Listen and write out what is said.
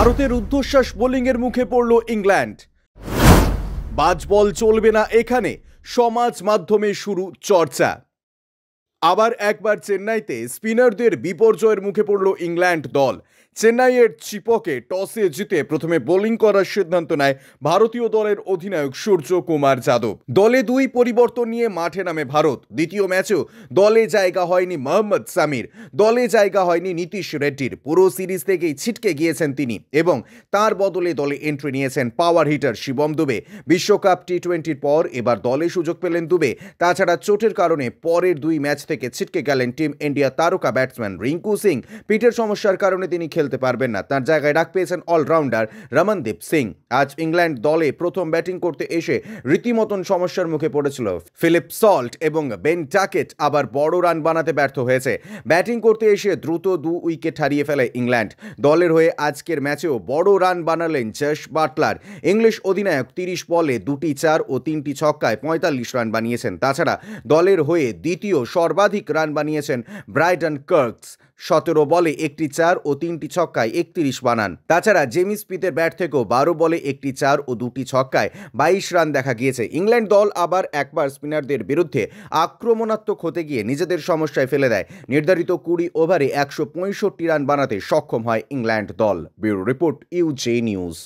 ভারতের ঊর্ধ্বশ্বাস বোলিংয়ের মুখে পড়ল ইংল্যান্ড। বাজ বল চলবে না এখানে, সমাজ মাধ্যমে শুরু চর্চা। আবার একবার চেন্নাইতে স্পিনারদের বিপর্যয়ের মুখে পড়ল ইংল্যান্ড দল। চেন্নাইয়ের চিপকে টসে জিতে প্রথমে বোলিং করার সিদ্ধান্ত নেয় ভারতীয় দলের অধিনায়ক সূর্য কুমার যাদব। দলে দুই পরিবর্তন নিয়ে মাঠে নামে ভারত। দ্বিতীয় ম্যাচেও দলে জায়গা হয়নি মোহাম্মদ সামির, দলে জায়গা হয়নি নীতিশ রেড্ডির। পুরো সিরিজ থেকেই ছিটকে গিয়েছেন তিনি এবং তার বদলে দলে এন্ট্রি নিয়েছেন পাওয়ার হিটার শিবম দুবে। বিশ্বকাপ টি-20-র পর এবার দলে সুযোগ পেলেন দুবে। তাছাড়া চোটের কারণে পরের দুই ম্যাচ থেকে ছিটকে গেলেন টিম ইন্ডিয়া তারকা ব্যাটসম্যান রিঙ্কু সিং। পিঠের সমস্যার কারণে তিনি খেলতে পারবেন না, তার জায়গায় ডাক পেয়েছেন অলরাউন্ডার রমনদীপ সিং। আজ ইংল্যান্ড দলে প্রথম ব্যাটিং করতে এসে রীতিমতন সমস্যার মুখে পড়েছিল ফিলিপ সল্ট এবং বেন টাকেট আবার বড় রান বানাতে ব্যর্থ হয়েছে। ব্যাটিং করতে এসে দ্রুত 2 উইকেট হারিয়ে ফেলে ইংল্যান্ড। দলের হয়ে আজকের ম্যাচেও বড় রান বানালেন জস বাটলার। ইংলিশ অধিনায়ক 30 বলে 2টি 4 ও 3টি ছক্কায় 45 রান বানিয়েছেন। তাছাড়া দলের হয়ে দ্বিতীয় সর্বাধিক রান বানিয়েছেন ব্রাইডন কার্কস। 17 বলে 1টি 4 ও 3টি ছক্কায় 31 বানান। তাছাড়া জেমি স্মিথের ব্যাট থেকেও 12 বলে 1টি 4 ও 2টি ছক্কায় 22 রান দেখা গিয়েছে। ইংল্যান্ড দল আবার একবার স্পিনারদের বিরুদ্ধে আক্রমণাত্মক হতে গিয়ে নিজেদের সমস্যায় ফেলে দেয়। নির্ধারিত 20 ওভারে 165 রান বানাতে সক্ষম হয় ইংল্যান্ড দল। ব্যুরো রিপোর্ট, ইউজে নিউজ।